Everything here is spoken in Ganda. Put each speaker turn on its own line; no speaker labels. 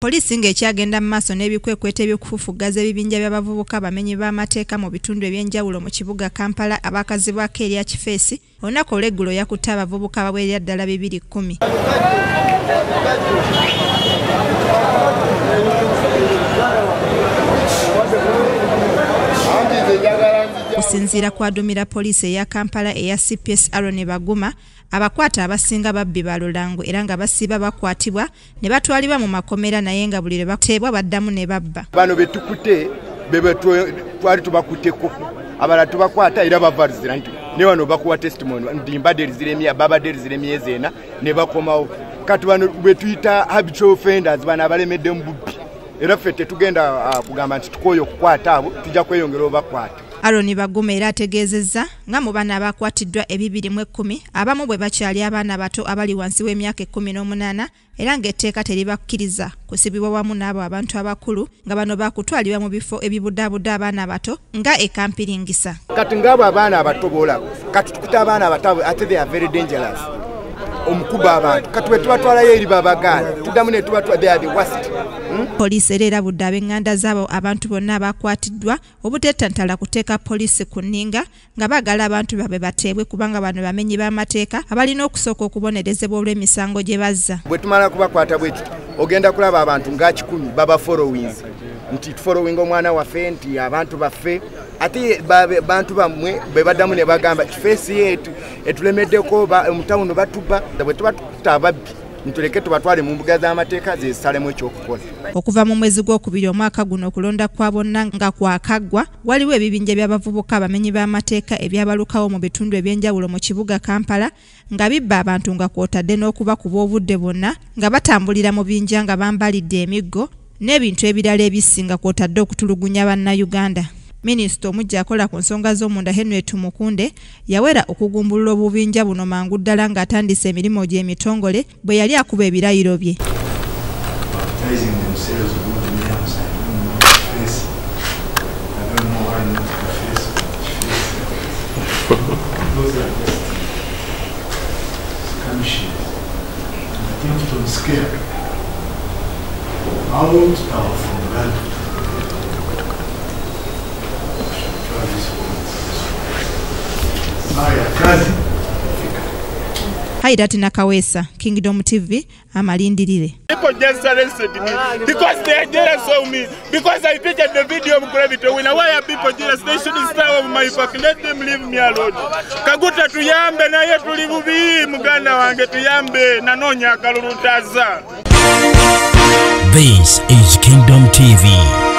Polisi ng'ekyagenda mu maaso n'ebikwekweta eby'okufufugaza ebibinja by'abavubuka bamenyi b'amateeka mu bitundu ebyenjawulo mu kibuga Kampala abaakazibwako erya Kifeesi, olunaku olw'eggulo yakutte abavubuka abawerera ddala 210. Okusinziira ku adumira poliisi eya Kampala eya CPS Aaron Baguma, abakwata abasinga babbi ba Lulango era nga basiba bakwatibwa ne batwalibwa mu makomera naye nga buli lwe bateebwa baddamu ne babba.
Bano betukute bebe twali tubakutteko abala tubakwata era bavalizira nti ne wano bakuwa testimony ndimbadde ziremya babadde ziremyeze ena ne bakomawo kati bano betuyita habitual offenders bana abalemedde mu bubbi era ffe tetugenda kugamba nti tukoyo okukwata abo tujja kweyongera obakwata.
Aaron Baguma era ategeezezza nga mu bana abakwatiddwa 210 abamu bwe bakyali abaana bato abali wansi w'emyaka 18 era ng'etteeka teribakkiriza kusibibwa wamu n'abo abantu abakulu nga bano baakutwalibwa mu bifo ebibudaabuda abaana bato nga ekampiringisa.
Kati ng'abo abaana abato boolaba kati tukuta abaana abato ate they are very dangerous. Omukuba abantu kati bwe tubatwalayo eri babagaana tuddamu ne tubatwala they are the worst.
Poliisi era erabudde ab'enganda z'abo abantu bonna abakwatiddwa obuteetantala kuteeka poliisi ku nninga nga baagala abantu baabwe bateebwe kubanga bano bamenyi b'amateeka abalina okusooka okubonerezebwa olw'emisango gye bazza.
Bwe tumala kubakwata bwe tuti ogenda kulaba abantu nga 10 baba followings nti following omwana waffe nti abantu baffe ate bantu bamwe bwe baddamu ne bagamba Kifeesi yetu etulemeddeko omutawuno batuba bwe tuba tukuta ababbi ntuleke tubatwale mu mbuga z'amateeka zezisalemu ekyokukola.
Okuva mu mwezi gw'okubiri omwaka guno okulonda kwa bonna nga kwakaggwa waliwo ebibinja by'abavubuka abamenyi b'amateeka ebyabalukawo mu bitundu ebyenjawulo mu kibuga Kampala nga bibba abantu nga kwotadde n'okubakuba obudde bonna nga batambulira mu binja nga bambalidde emiggo n'ebintu ebirala ebisinga kwotadde okutulugunya bannayuganda. Minisita omujja akola ku nsonga z'omunda Henry Tumukunde yawera okugumbulula obubinja buno mangu ddala ng'atandise emirimu gy'emitongole bwe yali akuba ebirayiro bye. Haidat Nakawesa, Kingdom TV, Amalindirire.
People just arrested me because they are jealous of me. Because I pictured the video of Gravity winner. Why are people jealous? They shouldn't start of my back. Let them leave me alone. Kaguta tuyambe na ye tulibubi muganda wange tuyambe nanonya kalulutaza.
This is Kingdom TV.